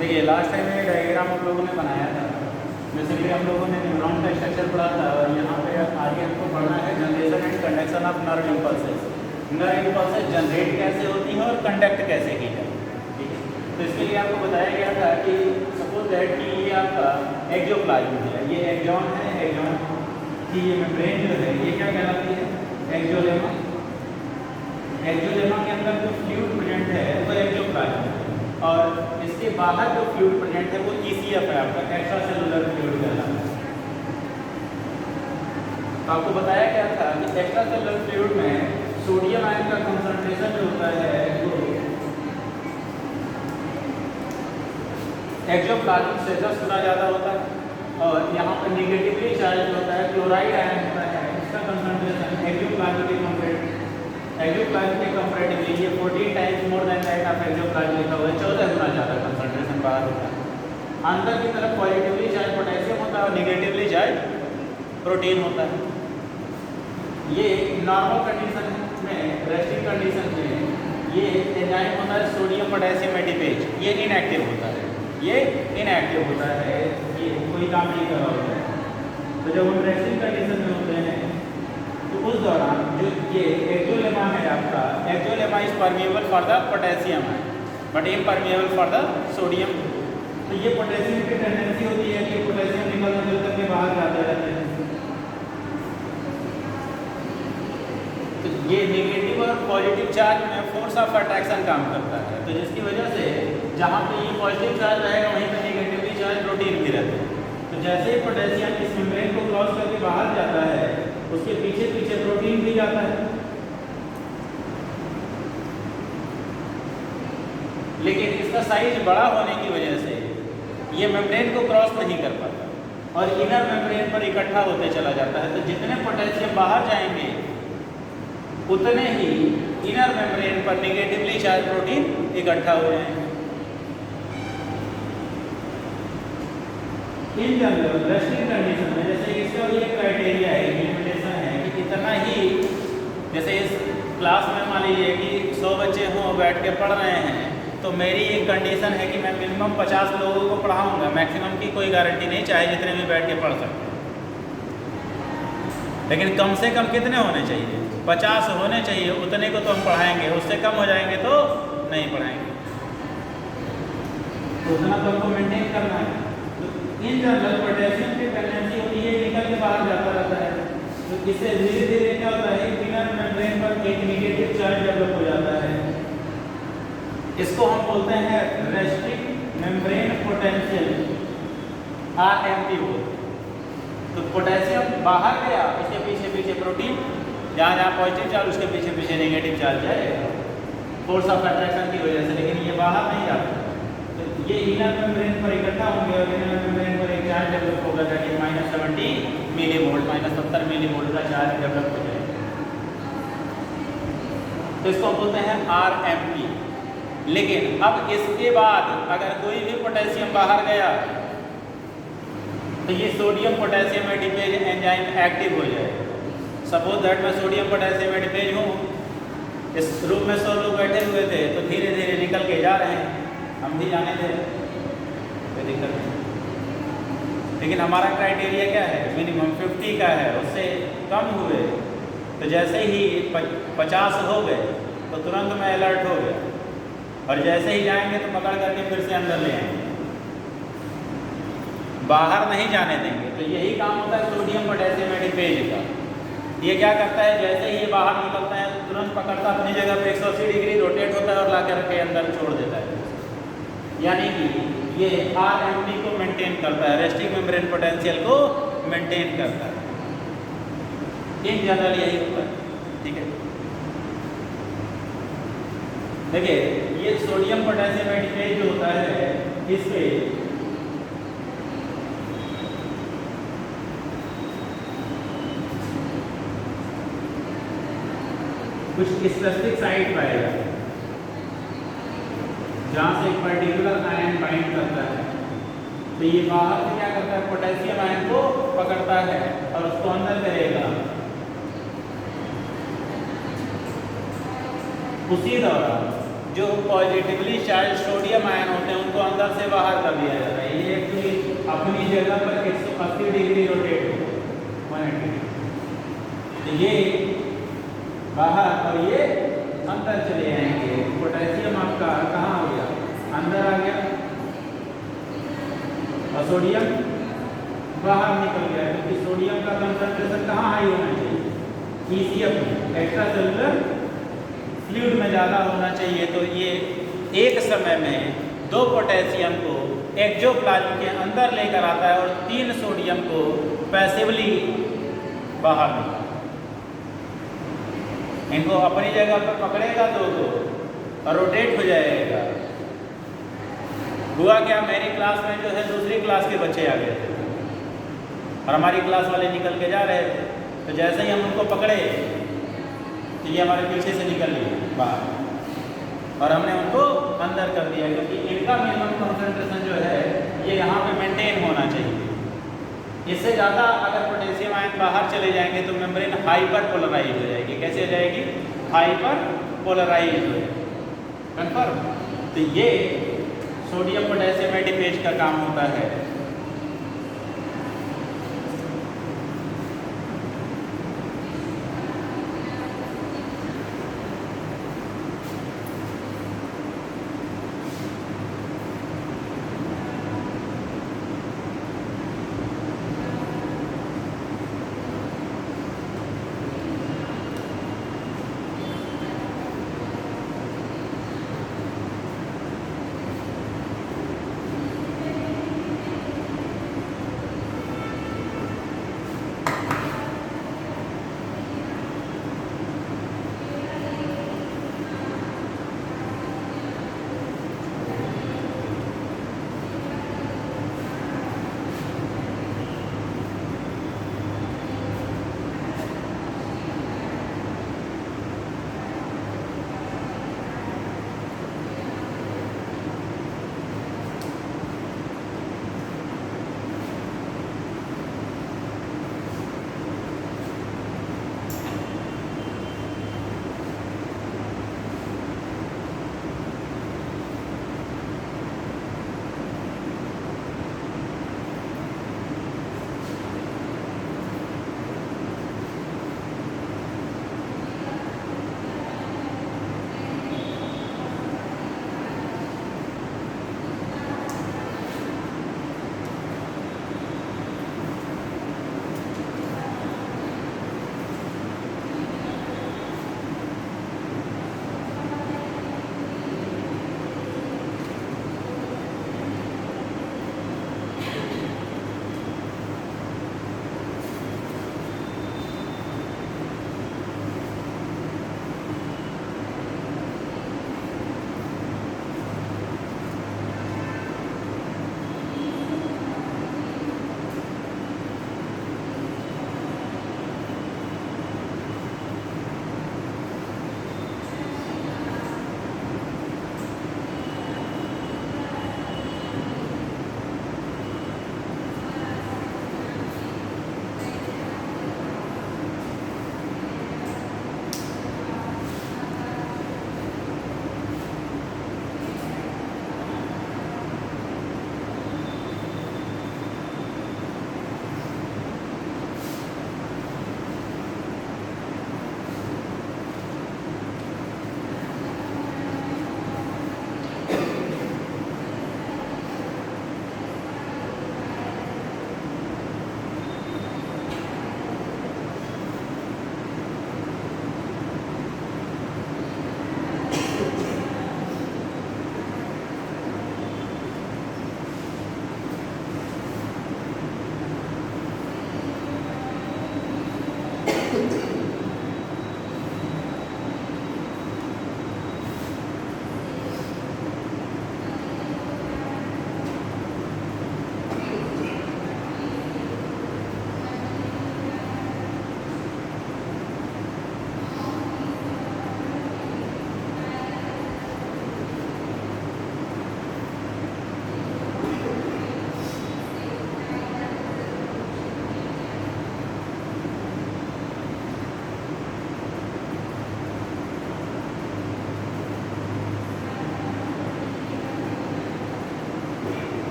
देखिए last time ये diagram हम लोगों ने बनाया था। बेसिकली हम लोगों ने न्यूरॉन का स्ट्रक्चर पढ़ा था और यहाँ पे आगे हमको पढ़ना है generation and conduction of nerve impulses. Nerve impulses generate कैसे होती हैं और कंडक्ट कैसे की जाती है, ठीक है। तो इसके लिए आपको बताया गया था कि सपोज दैट कि ये आपका एक्सोप्लाज्म है, ये एक्सॉन है, एक्सॉन की ये मेम्ब्रेन जो है ये क्या कहलाती है, एक्सोलेमा। एक्सोलेमा के अंदर जो फ्लूइड प्रेजेंट है वो एक्सोप्लाज्म है और इसके बाहर जो फ्लूइड प्रेजेंट है वो ECF है, आपका एक्स्ट्रा सेलुलर फ्लूइड कहलाता है। आपको बताया गया था कि एक्स्ट्रा सेलुलर फ्लूइड में सोडियम आयन का कंसंट्रेशन जो होता है वो एक्सोप्लाज्म से 10 गुना ज़्यादा होता है और यहाँ पर निगेटिवली चार्ज होता है क्लोराइड आयन होता है, इसका कंसंट्रेशन एक्सोप्लाज्म के कंपैरेटिवली ये 14 times more than that of axoplasm लिखा हुआ है, 14 गुना ज़्यादा कंसंट्रेशन बाहर होता है। अंदर की तरफ पॉजिटिवली चार्ज पोटेशियम होता है और निगेटिवली चार्ज प्रोटीन होता है। ये नॉर्मल कंडीशन में, रेस्टिंग कंडीशन में ये एंजाइम होता है सोडियम पोटेशियम एडिपेज, ये इनएक्टिव होता है, ये कोई काम नहीं कर रहा होता है। तो जब हम रेस्टिंग कंडीशन में होते हैं तो उस दौरान जो ये एक्सोलेमा है आपका, axolemma is permeable for the potassium है but impermeable for the sodium. तो ये पोटेशियम की टेंडेंसी होती है कि पोटेशियम निकल करके बाहर जाते रहते हैं। तो ये नेगेटिव और पॉजिटिव चार्ज में फोर्स ऑफ अट्रैक्शन काम करता है, तो जिसकी वजह से जहाँ पे ये पॉजिटिव चार्ज रहेगा वहीं पे नेगेटिवली चार्ज प्रोटीन भी रहते हैं। तो जैसे ही पोटेशियम इस मेम्ब्रेन को क्रॉस करके बाहर जाता है उसके पीछे पीछे प्रोटीन भी जाता है, लेकिन इसका साइज बड़ा होने की वजह से ये मेम्ब्रेन को क्रॉस नहीं कर पाता और इनर मेम्ब्रेन पर इकट्ठा होते चला जाता है। तो जितने पोटेशियम बाहर जाएंगे उतने ही इनर मेम्ब्रेन पर नेगेटिवली चार्ज प्रोटीन इकट्ठा हो जाएंगे। इन जनरल रेस्टिंग कंडीशन में जैसे इसका ये क्राइटेरिया है, लिमिटेशन है कि इतना ही, जैसे इस क्लास में मान लीजिए कि 100 बच्चे हों बैठ के पढ़ रहे हैं तो मेरी एक कंडीशन है कि मैं मिनिमम 50 लोगों को पढ़ाऊंगा, मैक्सिमम की कोई गारंटी नहीं, चाहे जितने भी बैठ के पढ़ सकते हैं, लेकिन कम से कम कितने होने चाहिए, 50 होने चाहिए, उतने को तो हम पढ़ाएंगे, उससे कम हो जाएंगे तो नहीं पढ़ाएंगे, तो उतना तो हमको मेंटेन करना है। इन जनरल पोटेशियम की टेंडेंसी होती है निकल के बाहर जाता रहता है, तो इससे धीरे धीरे क्या होता है इनर मेम्ब्रेन पर एक नेगेटिव चार्ज डेवलप हो जाता है। इसको हम बोलते हैं रेस्ट्रिक्ट मेम्ब्रेन पोटेंशियल, RMP बोलते हैं। तो पोटेशियम बाहर गया, उसके पीछे पीछे प्रोटीन, जहाँ जहाँ पॉजिटिव चार्ज उसके पीछे पीछे नेगेटिव चार्ज जाएगा फोर्स ऑफ अट्रैक्शन की वजह से, लेकिन ये बाहर नहीं जाता। ये इनर मेम्ब्रेन पर इकट्ठा होंगे और इनर मेम्ब्रेन पर एक चार्ज डेवलप होगा ताकि -70 मिलीवोल्ट, -70 मिलीवोल्ट का चार्ज डेवलप हो जाएगा। तो इसको हम बोलते हैं RMP। लेकिन अब इसके बाद अगर कोई भी पोटेशियम बाहर गया तो ये सोडियम पोटेशियम एडिपेज एंजाइम एक्टिव हो जाएगा। सपोज दैट मैं सोडियम पोटेशियम एडिपेज हूँ, इस रूम में 100 लोग बैठे हुए थे तो धीरे धीरे निकल के जा रहे हैं, हम भी जाने थे, कोई दिक्कत नहीं, लेकिन हमारा क्राइटेरिया क्या है, मिनिमम 50 का है, उससे कम हुए तो जैसे ही 50 हो गए तो तुरंत मैं अलर्ट हो गया और जैसे ही जाएंगे तो पकड़ करके फिर से अंदर ले आएंगे, बाहर नहीं जाने देंगे। तो यही काम होता है सोडियम पोटेशियम एडिपेज का। ये क्या करता है, जैसे ही ये बाहर निकलता है तुरंत पकड़ता अपनी जगह पे 180 डिग्री रोटेट होता है और ला करके अंदर छोड़ देता है, यानी कि ये RMP को मेंटेन करता है, रेस्टिंग मेम्ब्रेन पोटेंशियल को मेंटेन करता है। इन जनरल यही होता है, ठीक है। देखिए ये सोडियम पोटेशियम एडिपेज जो होता है इसके कुछ स्पेसिफिक साइट पाएगा जहाँ से एक पर्टिकुलर आयन बाइंड करता है। तो ये बाहर से क्या करता है, पोटेशियम आयन को पकड़ता है और उसको अंदर करेगा। उसी दौरान जो पॉजिटिवली चार्ज सोडियम आयन होते हैं उनको अंदर से बाहर कर दिया जाता है। ये एक्चुअली अपनी जगह पर 180 डिग्री रोटेट होता है, 180। तो ये बाहर और ये अंदर चले जाएंगे। पोटेशियम आपका कहाँ हो गया, अंदर आ गया, और सोडियम बाहर निकल गया, क्योंकि सोडियम का कंसंट्रेशन कहाँ हाई होना चाहिए, ECF में, एक्स्ट्रा सेलुलर फ्लूइड में ज़्यादा होना चाहिए। तो ये एक समय में 2 पोटेशियम को एक्सोप्लाज्म के अंदर लेकर आता है और 3 सोडियम को पैसिवली बाहर निकालता है। इनको अपनी जगह पर पकड़ेगा तो और रोटेट हो जाएगा। हुआ क्या, मेरी क्लास में जो है दूसरी क्लास के बच्चे आ गए थे और हमारी क्लास वाले निकल के जा रहे थे। तो जैसे ही हम उनको पकड़े तो ये हमारे पीछे से निकल लिए बाहर और हमने उनको अंदर कर दिया, क्योंकि इनका मिनिमम कंसंट्रेशन जो है ये यहाँ पे मेंटेन होना चाहिए। इससे ज़्यादा अगर पोटेशियम आयन बाहर चले जाएंगे तो मेम्ब्रेन हाइपर पोलराइज हो जाएगी। कैसे हो जाएगी, हाइपर पोलराइज हो जाएगी। कन्फर्म। तो ये सोडियम पोटेशियम एडिपेज का काम होता है।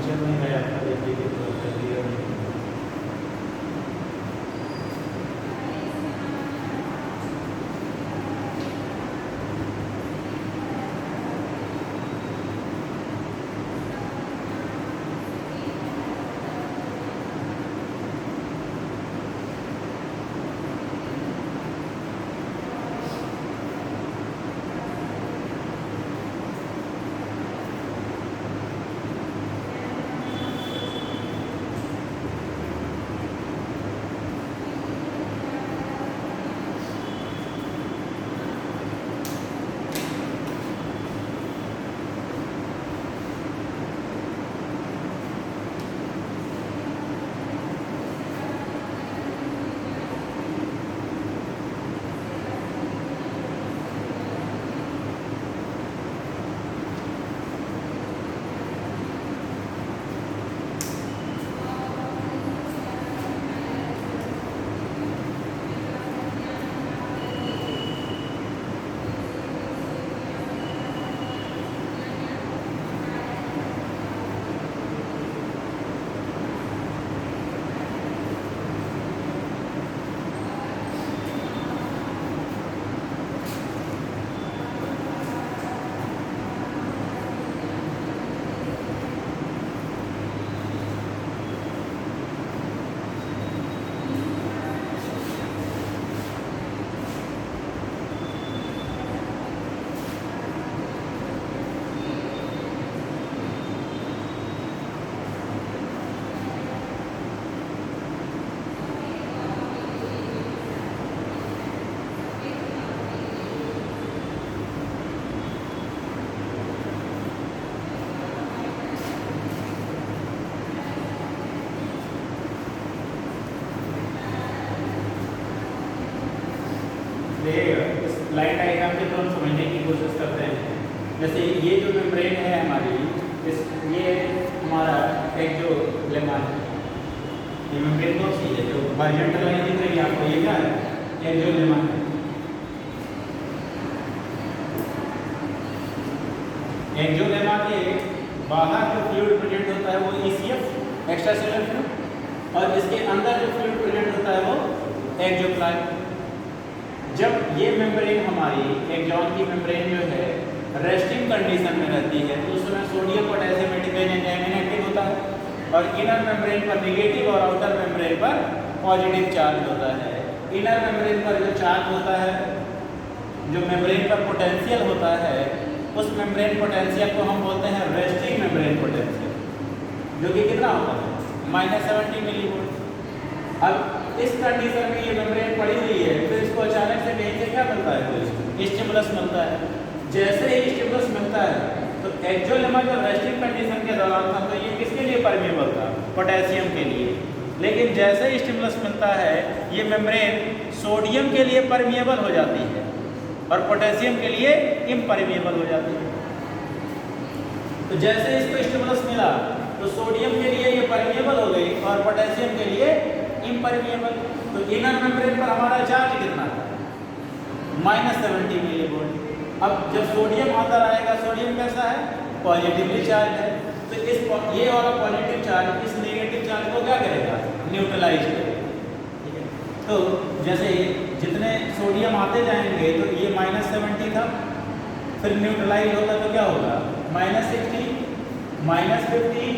पोटेंशियल में है आपका, देखिए कि तो क्लियर नहीं है। देखिएगा इस लाइन डायग्राम के तो हम समझने की कोशिश करते हैं। जैसे ये जो मेम्ब्रेन है हमारी, ये हमारा एक जो लेमा है, ये मेम्ब्रेन कौन सी है जो हॉरिजॉन्टल लाइन दिख रही है आपको, ये क्या है, एक जो लेमा है। एक जो लेमा के बाहर जो फ्लूइड प्रेजेंट होता है वो ECF एक्स्ट्रा सेलुलर फ्लूइड, और इसके अंदर जो फ्लूइड प्रेजेंट होता है वो एक्सोप्लाज्म। जब ये मेम्ब्रेन हमारी एक्सॉन की मेम्ब्रेन जो है रेस्टिंग कंडीशन में रहती है तो उस समय सोडियम पोटेशियम इनएक्टिव होता है, और इनर मेम्ब्रेन पर नेगेटिव और आउटर मेम्ब्रेन पर पॉजिटिव चार्ज होता है। इनर मेम्ब्रेन पर जो चार्ज होता है, जो मेम्ब्रेन पर पोटेंशियल होता है, उस मेम्ब्रेन पोटेंशियल को हम बोलते हैं रेस्टिंग मेम्ब्रेन पोटेंशियल, जो कि कितना होता है -70 मिलीवोल्ट। अब इस कंडीशन में ये मेम्ब्रेन पड़ी हुई है, फिर इसको अचानक से कहीं से क्या मिलता है, कोई स्टिमुलस मिलता है। जैसे ही स्टिमुलस मिलता है तो एक्सोलेमा जो रेस्टिंग कंडीशन के दौरान था तो ये किसके लिए परमेबल था, पोटेशियम के लिए। लेकिन जैसे ही स्टिमुलस मिलता है ये मेम्ब्रेन सोडियम के लिए परमेबल हो जाती है और पोटेशियम के लिए इम्परमेबल हो जाती है। तो जैसे इसको स्टिमुलस मिला तो सोडियम के लिए ये परमेबल हो गई और पोटेशियम के लिए इम्परमेबल। तो इनर मेम्ब्रेन पर हमारा चार्ज कितना था, -70 मिलीवोल्ट। अब जब सोडियम अंदर आएगा, सोडियम कैसा है, पॉजिटिवली चार्ज है, तो इस ये वाला पॉजिटिव चार्ज इस नेगेटिव चार्ज को क्या करेगा, न्यूट्रलाइज करेगा। ठीक है, तो जैसे जितने सोडियम आते जाएंगे तो ये -70 था, फिर न्यूट्रलाइज होगा तो क्या होगा, -60, -50,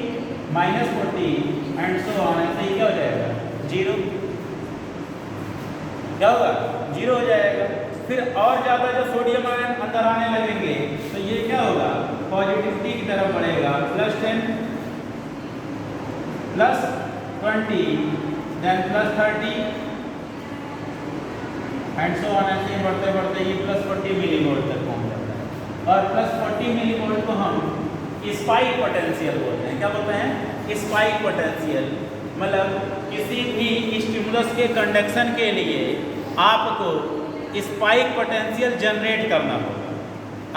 -40 एंड सो ऑन, ऐसे ही क्या हो जाएगा, 0। क्या होगा, 0 हो जाएगा। फिर और ज़्यादा जो सोडियम आयन अंदर आने लगेंगे तो ये क्या होगा, पॉजिटिविटी की तरफ बढ़ेगा, +10, +20, देन +30 एंड सो ऑन, ऐसे बढ़ते बढ़ते ये +40 मिलीवोल्ट तक पहुँच जाता है। और +40 मिलीवोल्ट को हम स्पाइक पोटेंशियल बोलते हैं। क्या बोलते हैं, स्पाइक पोटेंशियल। मतलब किसी भी स्टिमुलस के कंडक्शन के लिए आपको स्पाइक पोटेंशियल जनरेट करना होगा।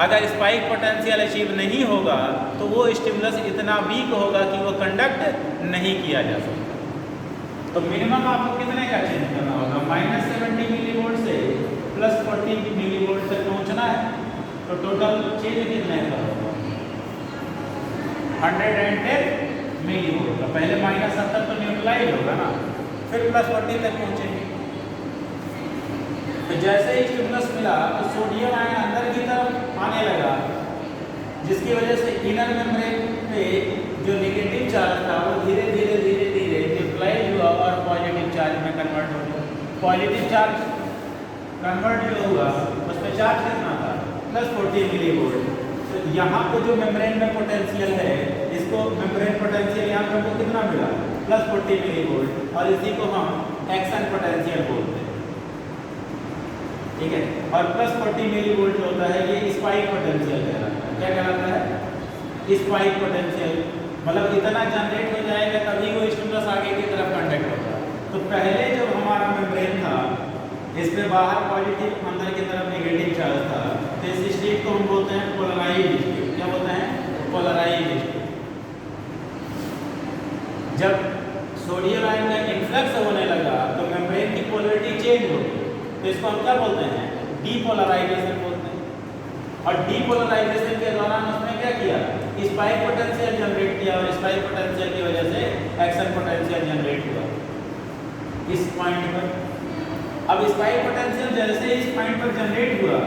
अगर स्पाइक पोटेंशियल अचीव नहीं होगा तो वो स्टिमुलस इतना वीक होगा कि वो कंडक्ट नहीं किया जा सकता। तो मिनिमम आपको कितने का चेंज करना होगा, -70 मिलीवोल्ट से +40 मिलीवोल्ट तक पहुंचना है। तो टोटल चेंज कितने का होगा, 110 मिली वोल्ट का। पहले -70 तो न्यूट्रलाइज होगा ना, फिर +40 तक पहुंचेंगे। तो जैसे ही स्टिमुलस मिला तो सोडियम आयन अंदर की तरफ आने लगा, जिसकी वजह से इनर मेम्ब्रेन पे जो नेगेटिव चार्ज था वो धीरे धीरे न्यूट्रलाइज हुआ और पॉजिटिव चार्ज में कन्वर्ट हो गया। पॉजिटिव चार्ज कन्वर्ट जो हुआ उसमें चार्ज कितना था? +40 मिली वोल्ट। तो यहाँ पे जो मेम्ब्रेन में पोटेंशियल है, इसको मेम्ब्रेन पोटेंशियल यहाँ पे हमको कितना मिला? +40 मिली वोल्ट, और इसी को हम एक्शन पोटेंशियल बोलते हैं, ठीक है। और +40 मिली वोल्ट होता है ये स्पाइक पोटेंशियल कहलाता है। क्या कहलाता है? Spike potential. मतलब इतना जनरेट हो जाएगा तभी वो स्टिमुलस आगे की तरफ कंडक्ट होगा। तो पहले जब हमारा मेम्ब्रेन था, इस पे बाहर पॉजिटिव, अंदर की तरफ नेगेटिव चार्ज था, तो इस स्टेट को हम बोलते हैं पोलराइज्ड स्टेट। क्या बोलते हैं? Polarised state. जब सोडियम आयन का इन्फ्लक्स होने लगा तो मेम्ब्रेन की पोलरिटी चेंज हो गई, तो इसको हम क्या बोलते हैं? डीपोलराइजेशन बोलते हैं। और डीपोलराइजेशन के दौरान उसने क्या किया? स्पाइक पोटेंशियल जनरेट किया, और स्पाइक पोटेंशियल की वजह से एक्शन पोटेंशियल जनरेट हुआ इस पॉइंट पर। अब स्पाइक पोटेंशियल जैसे इस पॉइंट पर जनरेट हुआ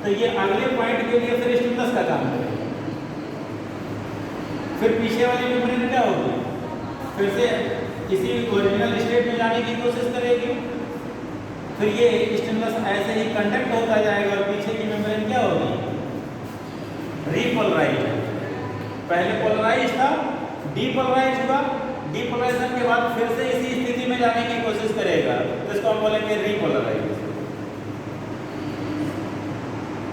तो ये अगले पॉइंट के लिए फिर स्टिमुलस का काम करेगा। फिर पीछे वाली मेम्ब्रेन क्या होगी? फिर से किसी ओरिजिनल स्टेट में जाने की कोशिश करेगी। फिर ये स्टिमुलस ऐसे ही कंडक्ट होता जाएगा और पीछे की मेम्ब्रेन क्या होगी? रीपोलराइज। पहले पोलराइज था, डीपोलराइज हुआ, डीपोलराइजेशन के बाद फिर से इसी स्थिति में जाने की कोशिश करेगा, तो इसको हम बोलेंगे रीपोलराइजेशन।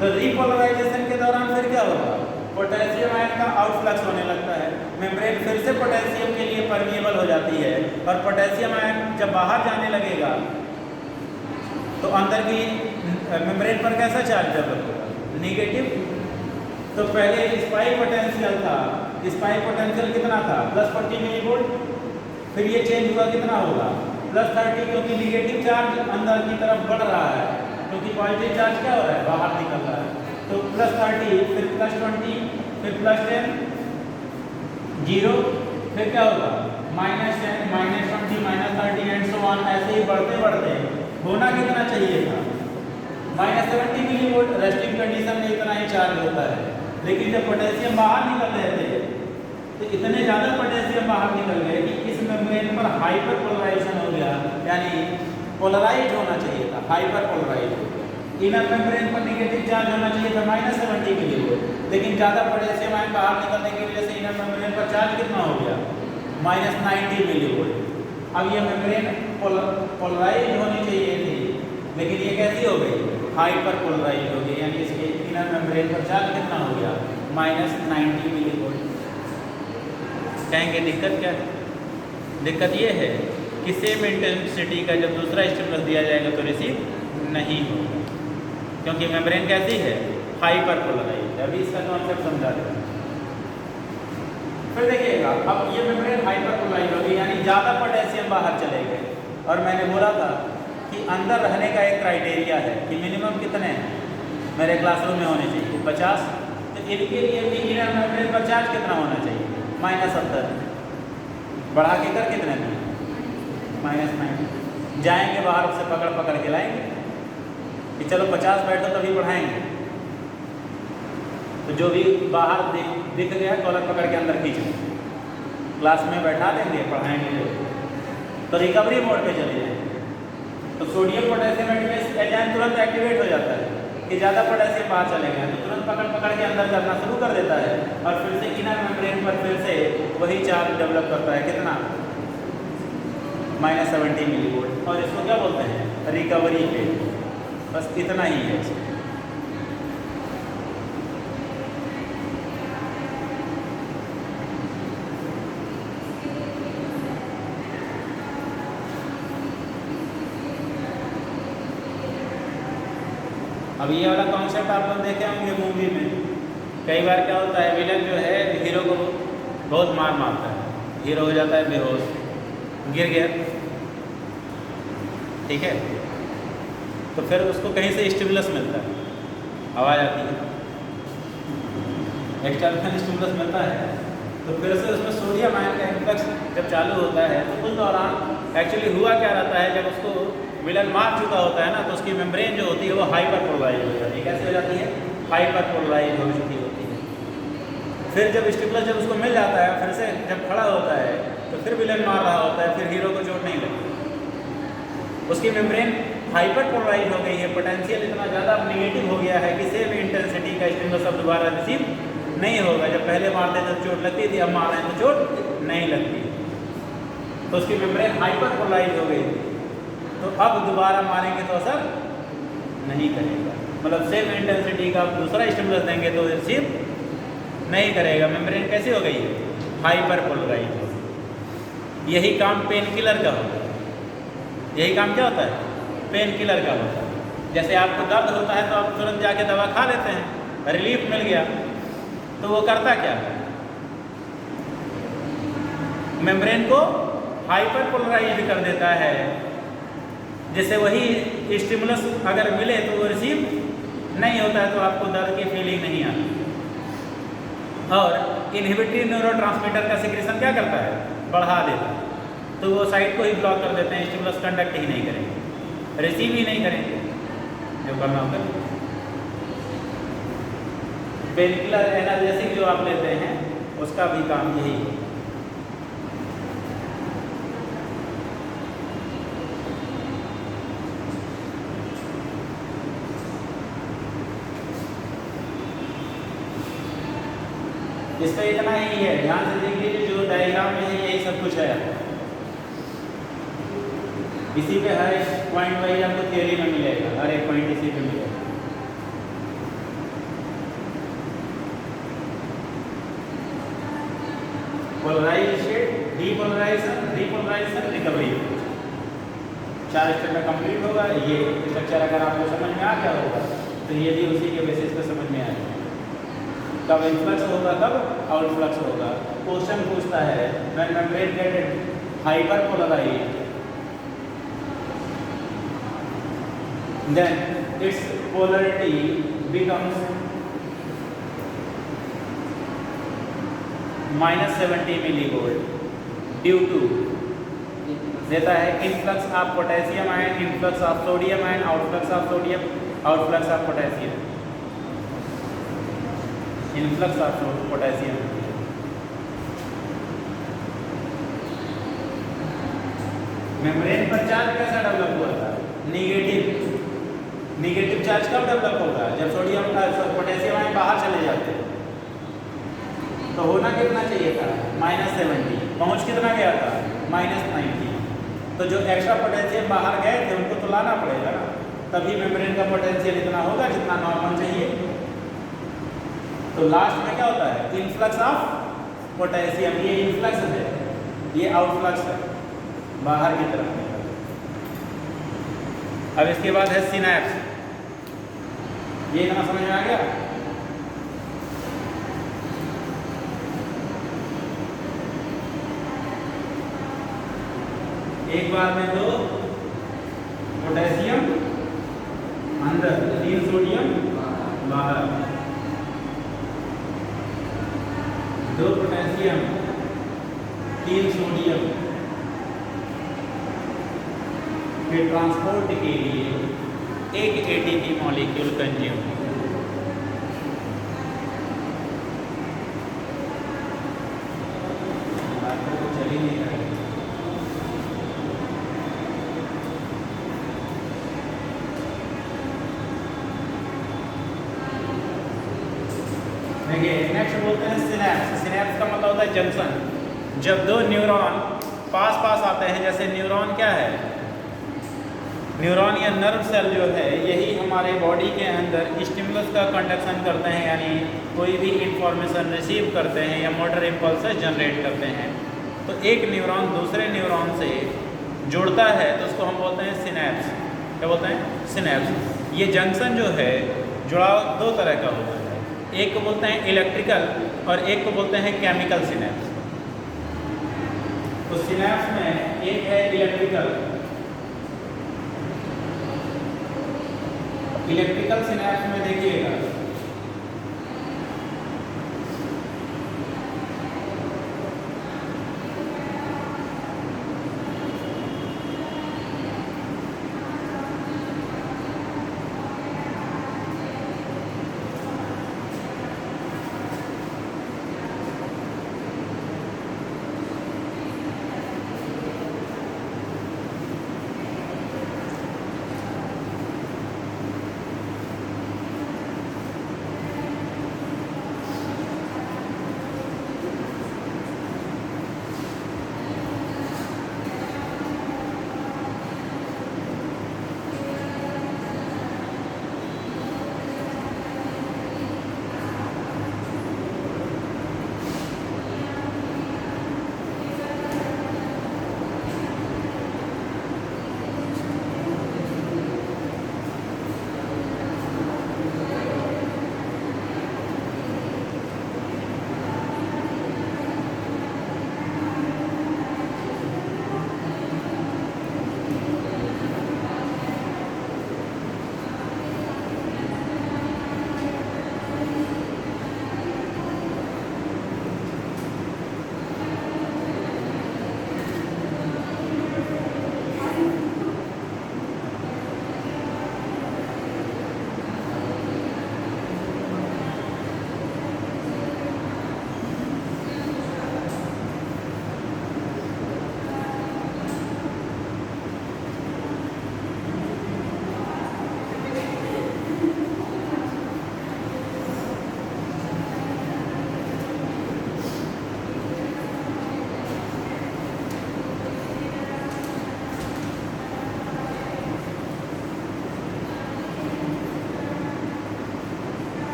तो रीपोलराइजेशन के दौरान फिर क्या होगा? पोटेशियम आयन का आउटफ्लक्स होने लगता है, मेम्ब्रेन फिर से पोटेशियम के लिए परमिएबल हो जाती है, और पोटेशियम आयन जब बाहर जाने लगेगा तो अंदर की मेम्ब्रेन पर कैसा चार्ज डेवलप होगा? नेगेटिव। तो पहले स्पाइक पोटेंशियल था, स्पाइक पोटेंशियल कितना था? +40 मिली वोल्ट। फिर ये चेंज हुआ, कितना होगा? +30, क्योंकि नेगेटिव चार्ज अंदर की तरफ बढ़ रहा है, क्योंकि पॉजिटिव चार्ज क्या हो रहा है? बाहर निकल रहा है। तो +30, फिर +20, फिर +10, 0, फिर क्या होगा? -10, -20, -30 एंड सो ऑन। ऐसे ही बढ़ते बढ़ते होना कितना चाहिए था? -70 मिली वोल्ट। रेस्टिंग कंडीशन में इतना ही चार्ज होता है, लेकिन जब पोटेशियम बाहर निकल रहे थे तो इतने ज़्यादा पोटेशियम बाहर निकल गए कि इस मेम्ब्रेन पर हाइपर पोलराइजेशन हो गया, यानी पोलराइज होना चाहिए था, हाइपर पोलराइज हो गया। इनर मेम्ब्रेन पर नेगेटिव चार्ज होना चाहिए था -70 मिली वोल्ट, लेकिन ज़्यादा पोटेशियम आयन बाहर निकलने की वजह से इनर मेम्ब्रेन पर चार्ज कितना हो गया? -90 मिली वोल्ट। अब ये मेम्ब्रेन पोलराइज होनी चाहिए थी, लेकिन ये कैसी हो गई? हाइपर पोलराइज हो गई, यानी इसके इनर मेम्ब्रेन पर चार्ज कितना हो गया? -90 मिली वोल्ट। कहेंगे दिक्कत क्या है? दिक्कत ये है कि सेम इंटेंसिटी का जब दूसरा स्टिमुलस दिया जाएगा तो रिसीव नहीं होगा, क्योंकि मेम्ब्रेन कैसी है? Hyperpolarise. अभी इसका कॉन्सेप्ट समझा दें। फिर देखिएगा, अब ये मेम्ब्रेन हाइपर पोलराइज होगी, यानी ज़्यादा पोटेशियम बाहर चले गए। और मैंने बोला था कि अंदर रहने का एक क्राइटेरिया है कि मिनिमम कितने मेरे क्लासरूम में होने चाहिए? 50। तो इनके लिए भी इनर मेम्ब्रेन पर चार्ज कितना होना चाहिए? -70। बढ़ा के कर कितने में? -90। जाएंगे बाहर से पकड़ पकड़ के लाएंगे कि चलो 50 बैठो तभी बढ़ाएंगे, तो जो भी बाहर दिख गया कॉलर पकड़ के अंदर खींच लेंगे, क्लास में बैठा देंगे, पढ़ाएंगे। तो रिकवरी मोड पे चले जाएंगे, तो सोडियम पोटेशियम एंजाइम तुरंत एक्टिवेट हो जाता है कि ज़्यादा पोटेशियम बाहर चले गए, तो तुरंत पकड़ पकड़ के अंदर करना शुरू कर देता है, और फिर से इनर मेम्ब्रेन पर फिर से वही चार्ज डेवलप करता है। कितना? -70 मिली वोल्ट। और इसको क्या बोलते हैं? Recovery phase. बस इतना ही है। अब ये वाला कॉन्सेप्ट आप लोग देखे होंगे मूवी में, कई बार क्या होता है, विलन जो है हीरो को बहुत मार मारता है, हीरो हो जाता है बेहोश, गिर गया, ठीक है। तो फिर उसको कहीं से स्टिमुलस मिलता है, आवाज़ आती है, एक्सटर्नल स्टिमुलस मिलता है, तो फिर से उसमें सोडियम आयन का इन्फ्लक्स जब चालू होता है तो उस दौरान एक्चुअली हुआ क्या रहता है, जब उसको विलन मार चुका होता है ना, तो उसकी मेम्ब्रेन जो होती है वो हाइपर पोलराइज हो जाती है। कैसे हो जाती है? हाइपर पोलराइज हो चुकी होती है। फिर जब स्टिमुलस जब उसको मिल जाता है, फिर से जब खड़ा होता है तो फिर विलन मार रहा होता है, फिर हीरो को चोट नहीं लगती। उसकी मेम्ब्रेन हाइपर पोलराइज हो गई है, पोटेंशियल इतना ज़्यादा नेगेटिव हो गया है कि सेम इंटेंसिटी का स्टिमुलस अब दोबारा रिसीव नहीं होगा। जब पहले मारते थे तो चोट लगती थी, अब मार रहे हैं तो चोट नहीं लगती। तो उसकी मेम्ब्रेन हाइपर पोलराइज हो गई, तो अब दोबारा मारेंगे तो असर नहीं करेगा। मतलब सेम इंटेंसिटी का दूसरा स्टिमुलस देंगे तो रिसीव नहीं करेगा। मेम्ब्रेन कैसी हो गई है? हाइपर पोलराइज हो गई। यही काम पेन किलर का होता है। यही काम क्या होता है? पेन किलर का होता है। जैसे आपको दर्द होता है तो आप तुरंत जाके दवा खा लेते हैं, रिलीफ मिल गया, तो वो करता क्या है? मेम्ब्रेन को हाइपर पोलराइज कर देता है, जिससे वही स्टिमुलस अगर मिले तो वो रिसीव नहीं होता है, तो आपको दर्द की फीलिंग नहीं आती। और इनहिबिटरी न्यूरोट्रांसमीटर का सिक्रेशन क्या करता है? बढ़ा देता है। तो वो साइट को ही ब्लॉक कर देते हैं, स्टिमुलस कंडक्ट ही नहीं करेंगे, रिसीव ही नहीं करेंगे जो करना होता है। पेन किलर एनाल्जेसिक जो आप लेते हैं उसका भी काम यही है। इस पर इतना ही है, ध्यान से देख लीजिए, जो डायग्राम में है यही सब कुछ है। इसी पे हर एक पॉइंट वाइज आपको थ्योरी में मिलेगा, हर एक पॉइंट इसी पे मिलेगा। Polarise state, depolarisation, repolarisation, recovery. 4 step में कंप्लीट होगा। ये स्ट्रक्चर अगर आपको समझ में आ गया होगा तो ये भी उसी के बेसिस पे समझ में आएगा। कब इन्फ्लक्स होगा, कब आउटफ्लक्स होगा। क्वेश्चन पूछता है when membrane get hyperpolarised, then its polarity becomes -70 millivolt due to देता है influx of potassium ion, influx of sodium ion, outflux of sodium, outflux of potassium, influx of potassium. Membrane पर charge कैसा develop हुआ था? Negative. Negative charge कब develop होगा? जब sodium का पोटेशियम आयन बाहर चले जाते हैं। तो होना कितना चाहिए था? -70। पहुंच कितना गया था? -90। तो जो एक्स्ट्रा पोटेशियम बाहर गए थे उनको तो लाना पड़ेगा ना, तभी मेम्ब्रेन का पोटेंशियल इतना होगा जितना नॉर्मल चाहिए। तो लास्ट में क्या होता है? Influx of potassium. ये इनफ्लक्स है, ये आउटफ्लक्स है, बाहर की तरफ निकल। अब इसके बाद है सिनैप्स। ये इतना समझ में आ गया? एक बार में 2 पोटेशियम अंदर, 3 सोडियम बाहर। 2 पोटेशियम, 3 सोडियम। फिर ट्रांसपोर्ट के लिए एक एटीपी मॉलिक्यूल कंज्यूम। चल ही नहीं रहा। देखिए नेक्स्ट बोलते हैं सिनैप्स। सिनैप्स का मतलब होता है जंक्शन। जब 2 न्यूरॉन पास पास आते हैं, जैसे न्यूरॉन क्या है? न्यूरॉन या नर्व सेल जो है यही हमारे बॉडी के अंदर स्टिमुलस का कंडक्शन करते हैं, यानी कोई भी इंफॉर्मेशन रिसीव करते हैं या मोटर इम्पल्सेस जनरेट करते हैं। तो एक न्यूरॉन दूसरे न्यूरॉन से जुड़ता है तो उसको हम बोलते हैं सिनैप्स। क्या बोलते हैं? सिनैप्स। ये जंक्शन जो है जुड़ाव 2 तरह का होता है, एक को बोलते हैं इलेक्ट्रिकल और एक को बोलते हैं केमिकल सिनैप्स। तो सिनैप्स में एक है इलेक्ट्रिकल। इलेक्ट्रिकल सिनैप्स में देखिएगा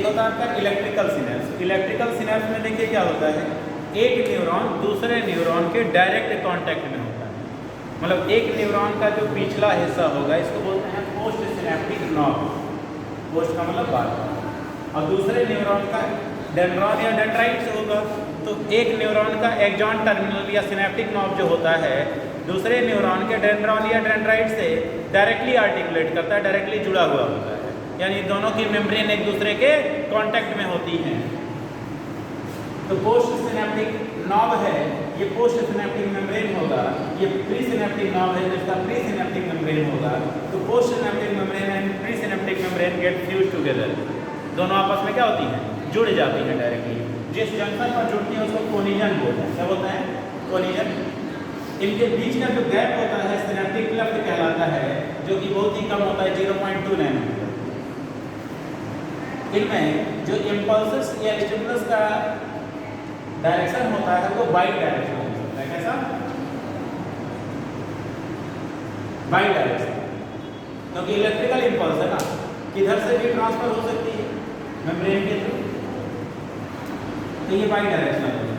एक होता है आपका इलेक्ट्रिकल सिनेप्स। इलेक्ट्रिकल सिनेप्स में देखिए क्या होता है, एक न्यूरॉन दूसरे न्यूरॉन के डायरेक्ट कांटेक्ट में होता है। मतलब एक न्यूरॉन का जो पिछला हिस्सा होगा इसको बोलते हैं पोस्ट सिनेप्टिक नॉब, पोस्ट का मतलब बाद, और दूसरे न्यूरॉन का डेंड्रॉन या डेंड्राइट से होगा। तो एक न्यूरॉन का एक्सॉन टर्मिनल या सिनेप्टिक नॉब जो होता है दूसरे न्यूरॉन के डेंड्रॉन या डेंड्राइट से डायरेक्टली आर्टिकुलेट करता है, डायरेक्टली जुड़ा हुआ होता है, यानी दोनों की मेम्ब्रेन एक दूसरे के कांटेक्ट में होती हैं। तो पोस्ट सिनेप्टिक नॉब है, ये पोस्ट सिनेप्टिक मेम्ब्रेन होगा, ये प्री सिनेप्टिक नॉब है जिसका प्री सिनेप्टिक मेम्ब्रेन होगा। तो post synaptic membrane and pre synaptic membrane get fuse together, दोनों आपस में क्या होती हैं, जुड़ जाती हैं डायरेक्टली। जिस जंक्शन पर जुड़ती है उसको कोनिजन बोलते हैं। क्या बोलते हैं, कोनिजन। इनके बीच का जो गैप होता है सिनेप्टिक क्लेफ्ट कहलाता है, जो कि बहुत ही कम होता है 0.2 नैनोमीटर। इनमें जो इम्पल्सेस या स्टिमुलस का डायरेक्शन होता है वो बाई डायरेक्शन होता है। कैसा, बाई डायरेक्शन, क्योंकि इलेक्ट्रिकल इम्पल्स है ना, किधर से भी ट्रांसफर हो सकती है मेम्ब्रेन के थ्रू, तो ये बाई डायरेक्शनल है।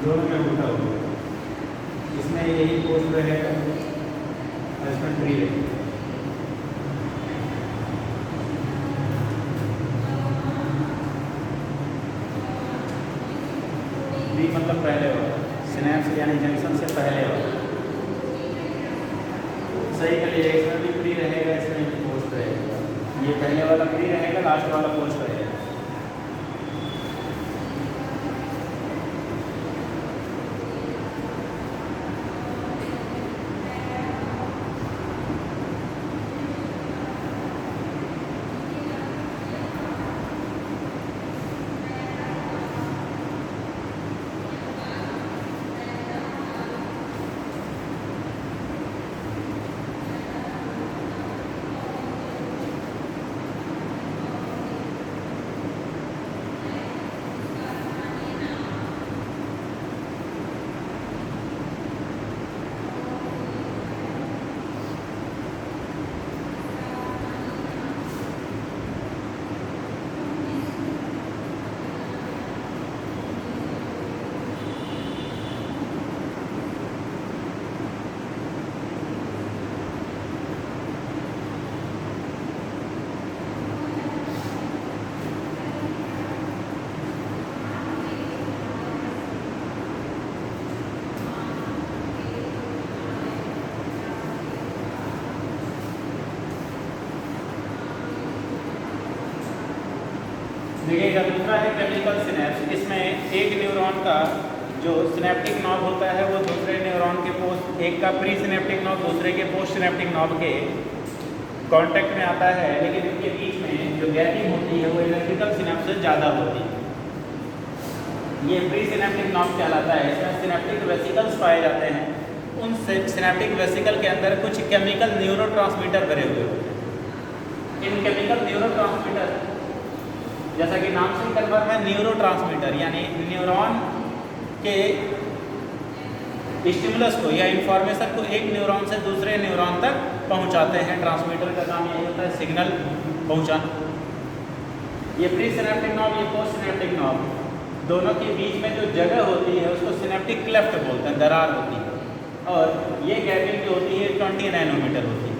दोनों में उल्टा होगा, इसमें यही पोस्ट रहेगा और इसमें फ्री रहेगा। फ्री मतलब पहले वाला, सिनेप्स यानी जंक्शन से पहले वाला। सही के लिए इसमें भी फ्री रहेगा, इसमें भी पोस्ट रहेगा। ये पहले वाला फ्री रहेगा, लास्ट वाला पोस्ट रहेगा। देखिए का दूसरा है केमिकल सिनेप्स। इसमें एक न्यूरॉन का जो सिनेप्टिक नॉब होता है वो दूसरे न्यूरॉन के पोस्ट, एक का प्री सिनेप्टिक नॉब दूसरे के पोस्ट सिनेप्टिक नॉब के कांटेक्ट में आता है, लेकिन इनके बीच में जो गैपिंग होती है वो इलेक्ट्रिकल सिनेप्स से ज़्यादा होती है। ये प्री सिनेप्टिक नॉब कहलाता है। इसमें सिनेप्टिक वेसिकल्स पाए जाते हैं। उन सिनेप्टिक वेसिकल के अंदर कुछ केमिकल न्यूरोट्रांसमीटर भरे हुए होते हैं। इन केमिकल न्यूरोट्रांसमीटर, जैसा कि नाम से कन्फर्म है, न्यूरोट्रांसमीटर यानी न्यूरॉन के स्टिमुलस को या इंफॉर्मेशन को एक न्यूरॉन से दूसरे न्यूरॉन तक पहुंचाते हैं। ट्रांसमीटर का काम यही होता है, सिग्नल पहुंचाना। ये प्री सिनेप्टिक नॉब, ये पोस्ट सिनेप्टिक नॉब, दोनों के बीच में जो जगह होती है उसको सिनेप्टिक क्लेफ्ट बोलते हैं, दरार होती है। और ये गैपिंग जो होती है 20 नैनोमीटर होती है।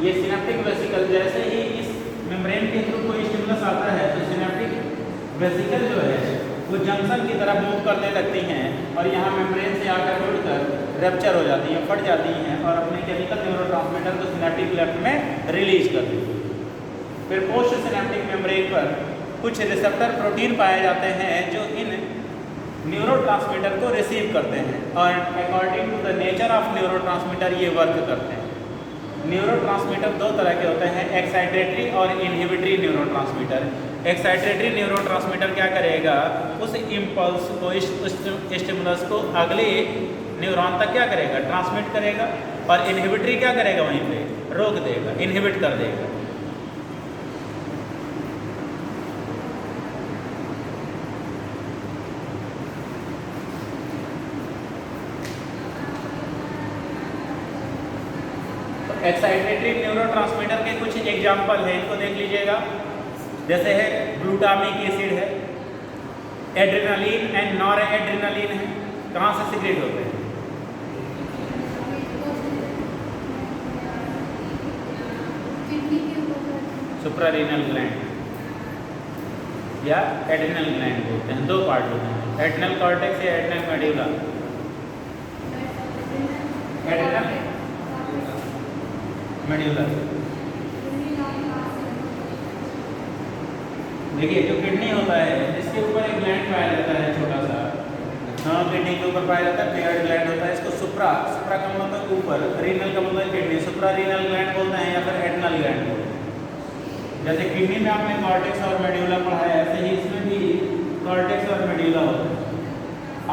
ये सिनेप्टिक वेसिकल जैसे ही इस मेम्ब्रेन के थ्रू कोई स्टिमुलस आता है तो सिनेप्टिक वेसिकल जो है वो जंक्शन की तरफ मूव करने लगती हैं और यहाँ मेम्ब्रेन से आकर जुड़कर रप्चर हो जाती हैं, फट जाती हैं और अपने केमिकल न्यूरोट्रांसमीटर को सिनेप्टिक क्लेफ्ट में रिलीज कर देती हैं। फिर पोस्ट सिनेप्टिक मेम्ब्रेन पर कुछ रिसेप्टर प्रोटीन पाए जाते हैं जो इन न्यूरोट्रांसमीटर को रिसीव करते हैं और according to the nature of neurotransmitter ये वर्क करते हैं। न्यूरोट्रांसमीटर दो तरह के होते हैं, एक्साइटेटरी और इनहिबिटरी न्यूरोट्रांसमीटर। एक्साइटेटरी न्यूरोट्रांसमीटर क्या करेगा, उस इम्पल्स को, उस स्टिमुलस को अगले न्यूरॉन तक क्या करेगा, ट्रांसमिट करेगा। और इनहिबिटरी क्या करेगा, वहीं पे रोक देगा, इनहिबिट कर देगा। एक्साइटेटरी न्यूरोट्रांसमीटर के कुछ एग्जाम्पल हैं, इनको देख लीजिएगा। जैसे है ग्लूटामिक एसिड है, एड्रेनालिन एंड नॉर एड्रेनालिन है। कहाँ से सिक्रेट होते हैं, सुप्रारीनल ग्लैंड या एड्रेनल ग्लैंड बोलते हैं। दो पार्ट होते हैं, एड्रेनल कॉर्टेक्स या एड्रेनल मेडुला। एड्रेनल मेडुला, देखिए जो किडनी होता है इसके ऊपर एक ग्लैंड पाया जाता है छोटा सा, हाँ किडनी के ऊपर पाया जाता है, पेयर्ड ग्लैंड होता है। इसको सुप्रा का मतलब ऊपर, रीनल का मतलब किडनी, सुप्रा रीनल ग्लैंड बोलते हैं या फिर एड्रेनल ग्लैंड बोलते हैं। जैसे किडनी में आपने कॉर्टेक्स और मेडुला पढ़ा है, ऐसे ही इसमें भी कॉर्टेक्स और मेडुला होता है।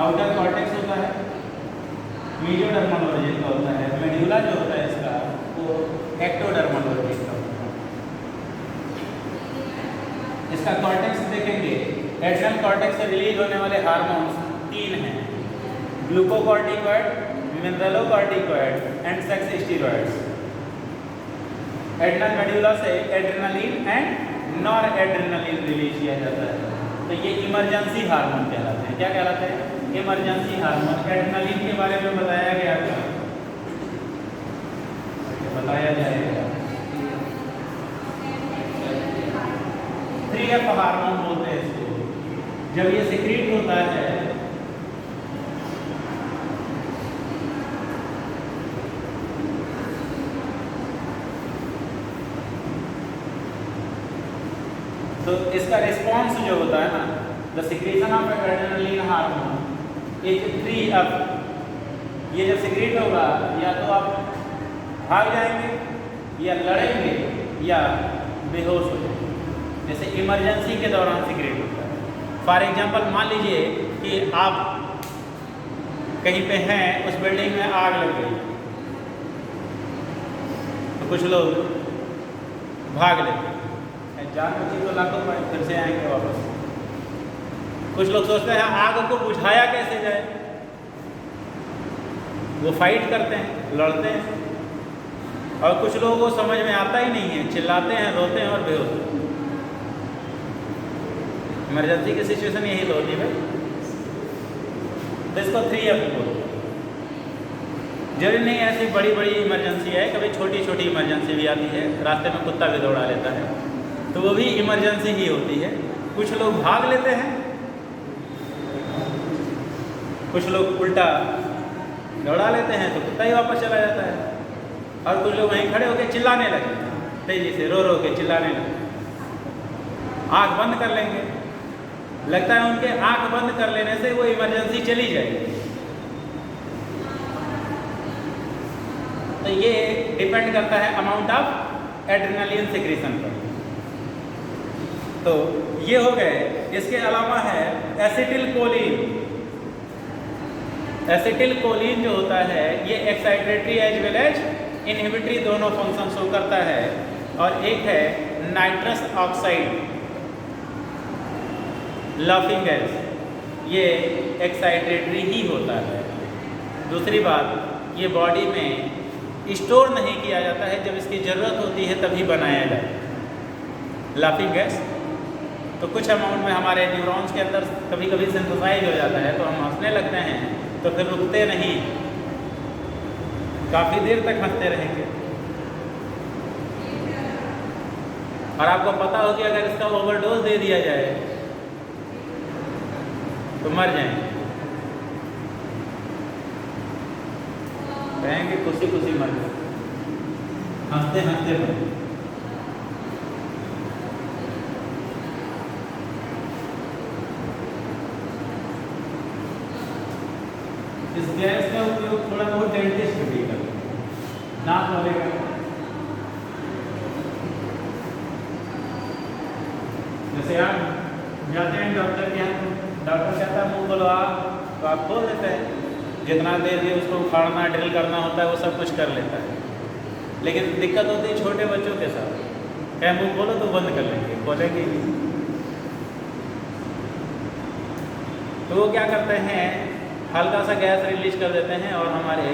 आउटर कॉर्टेक्स होता है, मेसोडर्मल ओरिजिन का होता है। मेडुला जो होता है इसका वो एक्टोडर्मल ओरिजिन का होता है। इसका कॉर्टेक्स देखेंगे, एड्रेनल कॉर्टेक्स से रिलीज होने वाले हार्मोन्स 3 हैं, glucocorticoid, mineralocorticoid and sex steroids. Adrenal medulla से adrenaline and noradrenaline release किया जाता है। तो ये इमरजेंसी हार्मोन कहलाते हैं। क्या कहलाते हैं, इमरजेंसी हार्मोन। एड्रेनालिन के बारे में बताया गया था, बताया जाएगा। 3F हार्मोन बोलते हैं इसको। जब ये सिक्रीट होता है तो इसका रिस्पॉन्स जो होता है ना, the secretion of adrenaline hormone is 3F। ये जब सिक्रीट होगा या तो आप भाग जाएंगे या लड़ेंगे या बेहोश हो जाएंगे। जैसे इमरजेंसी के दौरान सिक्रेट होता है। फॉर एग्जांपल मान लीजिए कि आप कहीं पे हैं, उस बिल्डिंग में आग लग गई, तो कुछ लोग भाग लेते हैं, जान बची तो लाखों में फिर से आएंगे वापस। कुछ लोग सोचते हैं आग को बुझाया कैसे जाए, वो फाइट करते हैं, लड़ते हैं। और कुछ लोगों को समझ में आता ही नहीं है, चिल्लाते हैं, रोते हैं और बेहोश होते हैं। इमरजेंसी की सिचुएशन यही तो होती है भाई। तो इसको 3F बोलते हैं। जरूरी नहीं ऐसी बड़ी बड़ी इमरजेंसी है, कभी छोटी छोटी इमरजेंसी भी आती है। रास्ते में कुत्ता भी दौड़ा लेता है तो वो भी इमरजेंसी ही होती है। कुछ लोग भाग लेते हैं, कुछ लोग उल्टा दौड़ा लेते हैं तो कुत्ता ही वापस चला जाता है। और कुछ लोग वहीं खड़े होकर चिल्लाने लगे, तेजी से रो रो के चिल्लाने लगे। आंख बंद कर लेंगे, लगता है उनके आंख बंद कर लेने से वो इमरजेंसी चली जाएगी। तो ये डिपेंड करता है अमाउंट ऑफ एड्रेनालिन सिक्रीशन पर। तो ये हो गए। इसके अलावा है एसिटिलकोलिन। एसिटिलकोलिन जो होता है ये excitatory as well as inhibitory दोनों फंक्शन शो करता है। और एक है नाइट्रस ऑक्साइड, लाफिंग गैस, ये एक्साइटेटरी ही होता है। दूसरी बात, ये बॉडी में स्टोर नहीं किया जाता है, जब इसकी ज़रूरत होती है तभी बनाया जाए लाफिंग गैस। तो कुछ अमाउंट में हमारे न्यूरॉन्स के अंदर कभी कभी सिंथेसाइज हो जाता है, तो हम हंसने लगते हैं, तो फिर रुकते नहीं, काफ़ी देर तक हंसते रहेंगे। और आपको पता हो कि अगर इसका ओवरडोज दे दिया जाए तो मर जाएंगे, कहेंगे खुशी खुशी मर गए, हंसते हंसते मर गए। इस गैस का उपयोग थोड़ा बहुत डेंटिस्ट भी करते हैं, नाक वाले का। जैसे आप जाते हैं डॉक्टर के यहाँ, डॉक्टर कहता है मुंह खोलो आप, तो आप खोल देते हैं। जितना देर भी उसको उखाड़ना ड्रिल करना होता है वो सब कुछ कर लेता है। लेकिन दिक्कत होती है छोटे बच्चों के साथ, क्या मुंह खोलो तो बंद कर लेंगे, खोलेंगे ही। तो वो क्या करते हैं, हल्का सा गैस रिलीज कर देते हैं और हमारे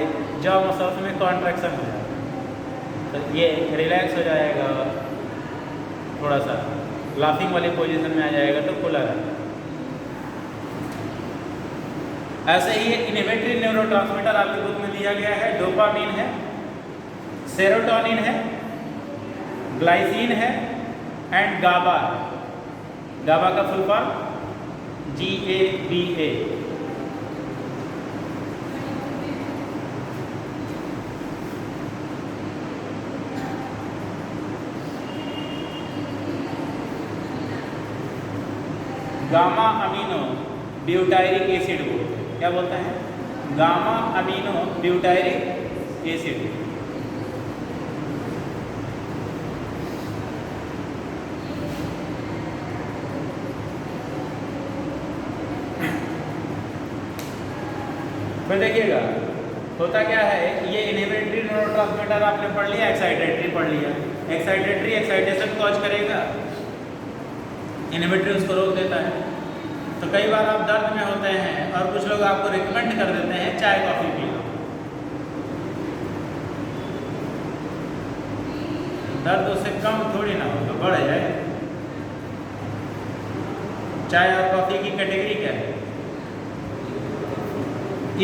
जॉ मसल्स में कॉन्ट्रैक्शन हो जाता है, तो ये रिलैक्स हो जाएगा, थोड़ा सा लाफिंग वाली पोजीशन में आ जाएगा, तो खुला रहता है। ऐसे ही इनहिबिटरी न्यूरोट्रांसमीटर आपके बुक में दिया गया है। डोपामीन है, सेरोटोनिन है, ग्लाइसिन है एंड गाबा है। गाबा का full form GABA। Gamma amino butyric acid बोलते हैं। क्या बोलते हैं? Gamma amino butyric acid. फिर देखिएगा होता क्या है, ये इनहिबिटरी न्यूरोट्रांसमीटर आपने पढ़ लिया, एक्साइटेटरी पढ़ लिया। एक्साइटेटरी एक्साइटेशन कॉज करेगा, इनहिबिटरी उसको रोक देता है। तो कई बार आप दर्द में होते हैं और कुछ लोग आपको रिकमेंड कर देते हैं चाय कॉफ़ी पी लो, दर्द उससे कम थोड़ी ना हो, तो बढ़ जाए। चाय और कॉफ़ी की कैटेगरी क्या है?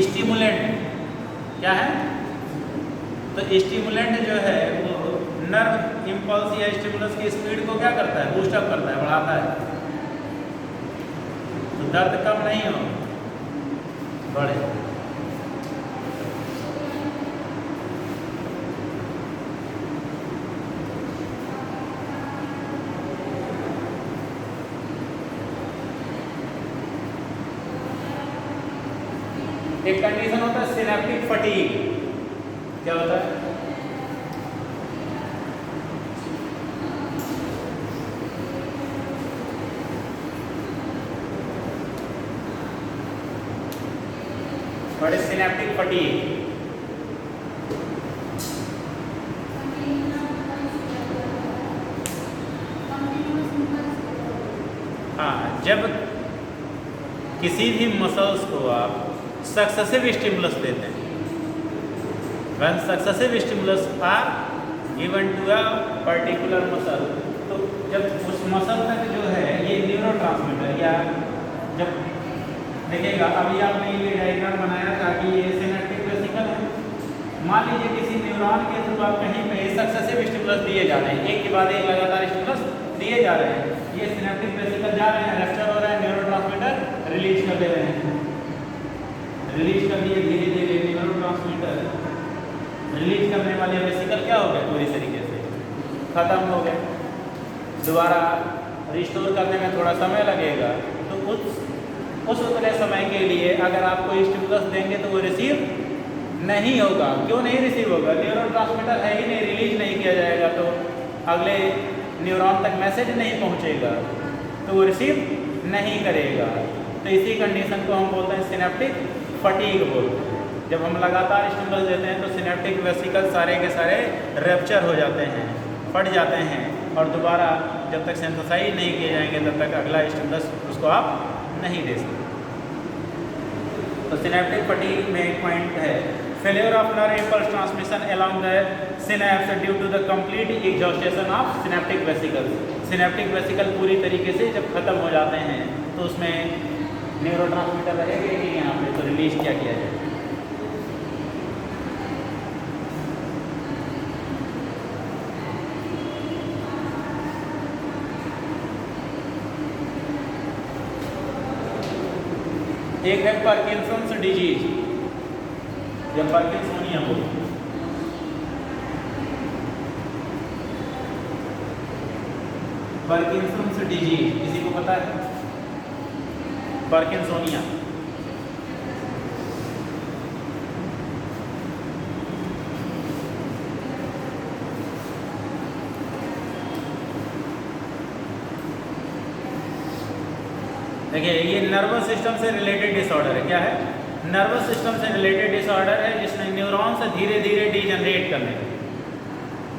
स्टिमुलेंट। क्या है? तो स्टिमुलेंट जो है वो नर्व इम्पल्स या स्टिमुलस की स्पीड को क्या करता है? बूस्ट अप करता है, बढ़ाता है, तो दर्द कम नहीं हो, बढ़े। एक कंडीशन होता है सिनेप्टिक फटीग। क्या होता है? What is synaptic fatigue? हाँ, जब किसी भी मसल्स को आप सक्सेसिव स्टिमुलस देते हैं, when successive stimulus are given to a particular muscle, तो जब उस मसल तक जो है ये न्यूरोट्रांसमीटर, या जब देखिएगा अभी आपने ये डायग्राम बनाया था कि ये सिनेप्टिक वेसिकल है। मान लीजिए किसी न्यूरॉन के थ्रू आप कहीं पे सक्सेसिव स्टिमुलस दिए जा रहे हैं, एक के बाद एक लगातार स्टिमुलस दिए जा रहे हैं, ये सिनेप्टिक वेसिकल जा रहे हैं, रप्चर हो रहा है, न्यूरोट्रांसमीटर रिलीज कर दे रहे हैं, रिलीज कर दिए धीरे धीरे न्यूरोट्रांसमीटर रिलीज करने वाले वेसिकल क्या हो गए? पूरी तरीके से खत्म हो गए। दोबारा रिस्टोर करने में थोड़ा समय लगेगा, तो उस उतने समय के लिए अगर आप कोई स्टिमुलस देंगे तो वो रिसीव नहीं होगा। क्यों नहीं रिसीव होगा? न्यूरोट्रांसमीटर है ही नहीं, रिलीज नहीं किया जाएगा तो अगले न्यूरॉन तक मैसेज नहीं पहुंचेगा, तो वो रिसीव नहीं करेगा। तो इसी कंडीशन को हम बोलते हैं सिनेप्टिक फटीग बोलते हैं। जब हम लगातार स्टिमुलस देते हैं तो सिनेप्टिक वेसिकल सारे के सारे रैप्चर हो जाते हैं, फट जाते हैं, और दोबारा जब तक सिंथेसाइज नहीं किए जाएंगे तब तक अगला स्टिमुलस उसको आप नहीं दे सकते। तो सिनेप्टिक फटीग में एक पॉइंट है, failure of nerve impulse transmission along the synapse due to the complete exhaustion of synaptic vesicles. Synaptic vesicle पूरी तरीके से जब खत्म हो जाते हैं तो उसमें न्यूरोट्रांसमीटर रहेगा कि यहाँ पे, तो रिलीज क्या किया जाए। एक है पार्किंसंस डिजीज या पार्किंसोनिया बोलो। पार्किंसंस डिजीज किसी को पता है? पार्किंसोनिया देखिए, ये नर्वस सिस्टम से रिलेटेड डिसऑर्डर है। क्या है? नर्वस सिस्टम से रिलेटेड डिसऑर्डर है जिसमें न्यूरॉन्स धीरे धीरे डीजनरेट करने लगते,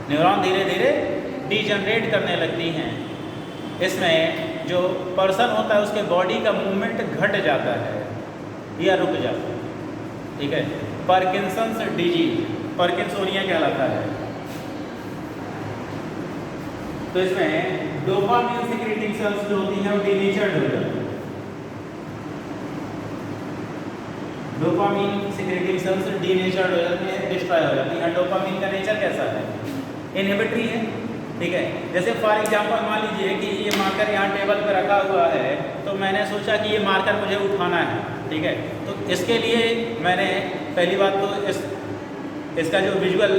न्यूरॉन धीरे धीरे डीजनरेट करने लगती हैं। इसमें जो पर्सन होता है उसके बॉडी का मूवमेंट घट जाता है या रुक जाता है, ठीक है। पार्किंसंस डिजीज, पार्किंसोनिया कहलाता है। तो इसमें डोपामिन सिक्रेटिंग सेल्स जो होती हैं वो डीनेचर्ड हो जाती है। डोपामिन सिक्रेटिंग सेल्स डीनेचर्ड हो जाती है, डिस्ट्रॉय हो जाती है। डोपामिन का नेचर कैसा है? इनहिबिटरी है, ठीक है। जैसे फॉर एग्जांपल मान लीजिए कि ये मार्कर यहाँ टेबल पे रखा हुआ है, तो मैंने सोचा कि ये मार्कर मुझे उठाना है, ठीक है। तो इसके लिए मैंने पहली बात तो इसका जो विजुअल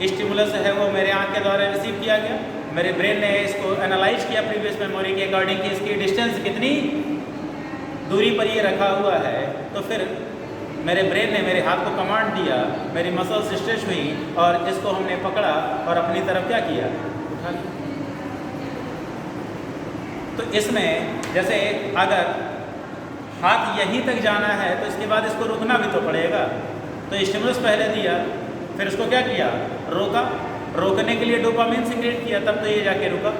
स्टिमुलस है वो मेरे आँख के द्वारा रिसीव किया गया। मेरे ब्रेन ने इसको एनालाइज किया प्रीवियस मेमोरी के अकॉर्डिंग कि इसकी डिस्टेंस कितनी दूरी पर ये रखा हुआ है। तो फिर मेरे ब्रेन ने मेरे हाथ को कमांड दिया, मेरी मसल्स स्ट्रेच हुई और इसको हमने पकड़ा और अपनी तरफ क्या किया? उठा लिया। तो इसमें जैसे अगर हाथ यहीं तक जाना है तो इसके बाद इसको रुकना भी तो पड़ेगा। तो स्टिमुलस पहले दिया, फिर उसको क्या किया? रोका। रोकने के लिए डोपामिन सिक्रेट किया, तब तो ये जाके रुका।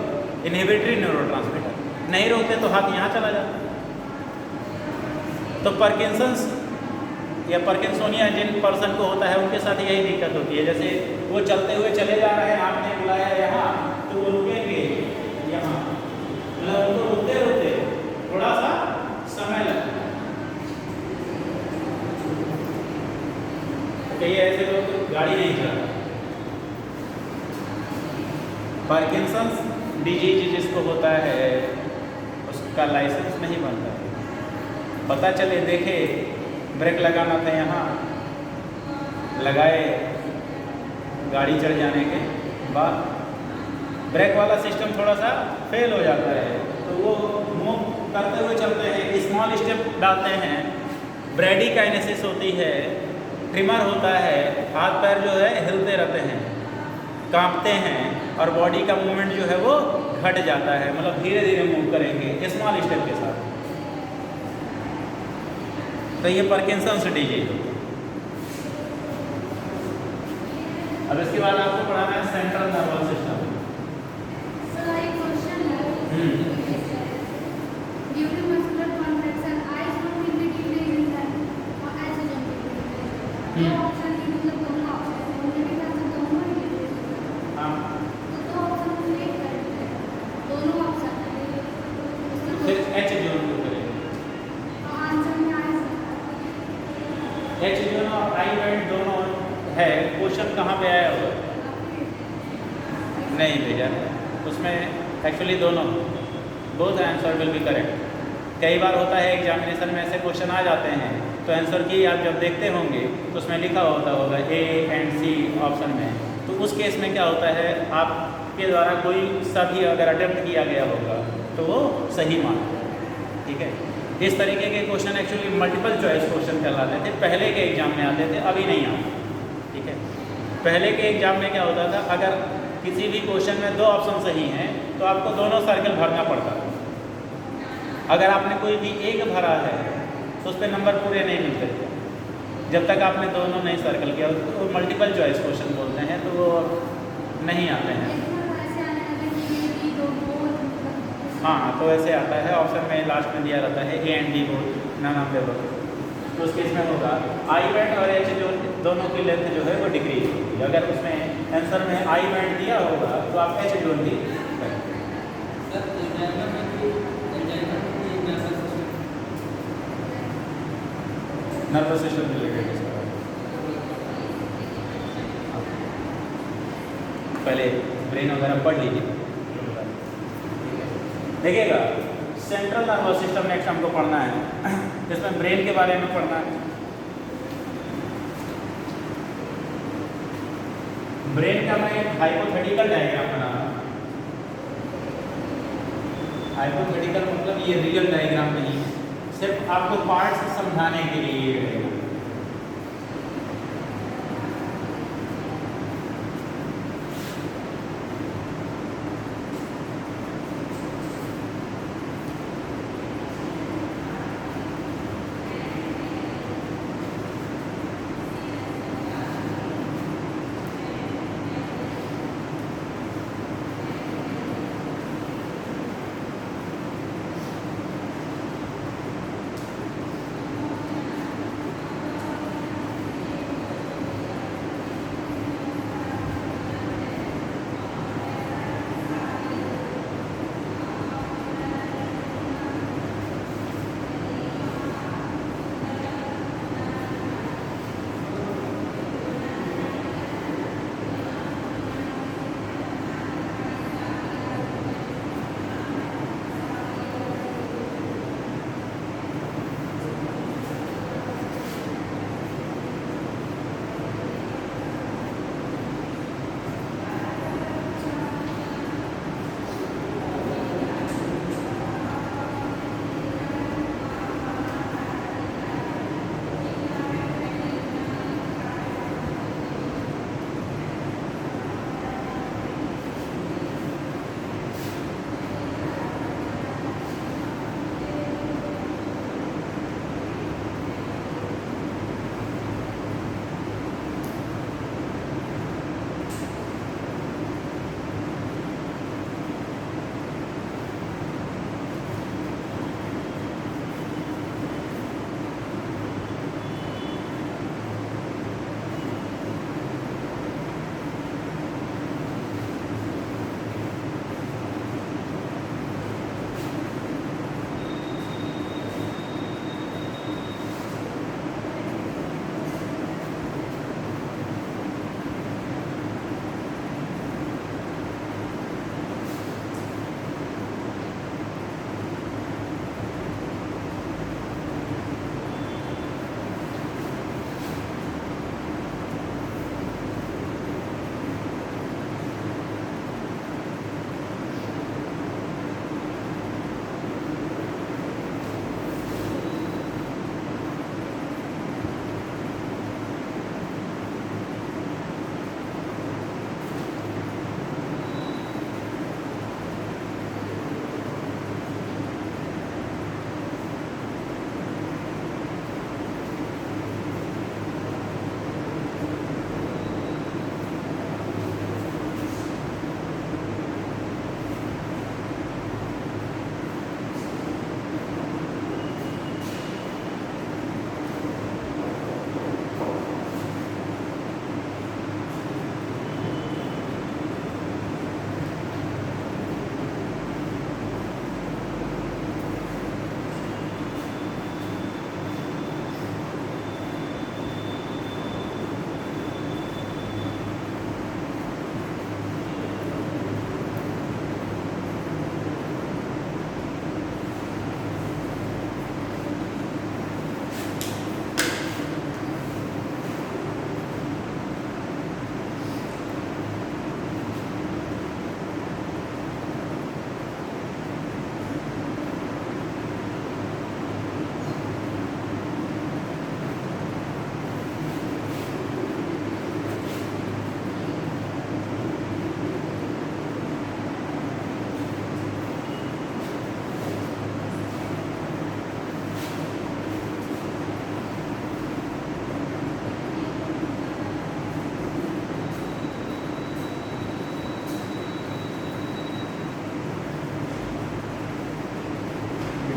इनहिबिटरी न्यूरोट्रांसमीटर, नहीं रोकते तो हाथ यहाँ चला जाता। तो पार्किंसंस या पार्किंसोनिया जिन पर्सन को होता है उनके साथ यही दिक्कत होती है। जैसे वो चलते हुए चले जा रहे हैं, आपने बुलाया यहाँ तो वो रुकेंगे यहाँ, मतलब उनको रुकते रुकते थोड़ा सा समय लगता है। कई ऐसे लोग गाड़ी नहीं चलाते। पार्किंसंस डिजीज जिसको होता है उसका लाइसेंस नहीं बनता है। पता चले देखे ब्रेक लगाना था, यहाँ लगाए, गाड़ी चढ़ जाने के बाद ब्रेक वाला सिस्टम थोड़ा सा फेल हो जाता है, तो वो मूव करते हुए चलते हैं, स्मॉल स्टेप डालते हैं, ब्रेडिकाइनेसिस होती है, ट्रिमर होता है, हाथ पैर जो है हिलते रहते हैं, कांपते हैं और बॉडी का मूवमेंट जो है वो घट जाता है, मतलब धीरे धीरे मूव करेंगे स्मॉल स्टेप के साथ। तो ये पार्किंसंस डिजीज। अब इसके बाद आपको पढ़ाना है central nervous system. H zone और आई बैंड दोनों है। क्वेश्चन कहाँ पे आया हुआ? नहीं भेजा उसमें, एक्चुअली दोनों both answer will be correct. कई बार होता है एग्जामिनेशन में ऐसे क्वेश्चन आ जाते हैं तो आंसर की आप जब देखते होंगे तो उसमें लिखा होता होगा ए एंड सी ऑप्शन में। तो उस केस में क्या होता है, आप के द्वारा कोई सा भी अगर अटेम्प्ट किया गया होगा तो वो सही माना, ठीक है। इस तरीके के question actually multiple choice question कहलाते थे, पहले के एग्जाम में आते थे, अभी नहीं आते, ठीक है। पहले के एग्जाम में क्या होता था, अगर किसी भी क्वेश्चन में 2 ऑप्शन सही हैं तो आपको दोनों सर्कल भरना पड़ता था। अगर आपने कोई भी एक भरा है तो उस पर नंबर पूरे नहीं मिलते थे जब तक आपने दोनों नहीं सर्कल किया। तो मल्टीपल चॉइस क्वेश्चन बोलते हैं, तो वो नहीं आते हैं। हाँ, तो ऐसे आता है, ऑप्शन में लास्ट में दिया रहता है A and D both, none of the above. तो उस केस में होगा आई बैंड और एच जो दोनों की लेंथ जो है वो डिक्रीज होगी। अगर उसमें आंसर में आई बैंड दिया होगा तो आप एच ढूंढ ली। नर्वस सिस्टम रिलेटेड पहले ब्रेन वगैरह पढ़ लीजिए। देखिएगा, सेंट्रल नर्वस सिस्टम नेक्स्ट हमको पढ़ना है, जिसमें ब्रेन के बारे में पढ़ना है। ब्रेन का मैं एक हाइपोथेटिकल डायग्राम बना रहा हूँ। हाइपोथेटिकल मतलब ये रियल डायग्राम नहीं है, सिर्फ आपको पार्ट्स समझाने के लिए ये डायग्राम।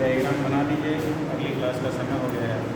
डायग्राम बना दीजिए, अगली क्लास का समय हो गया है।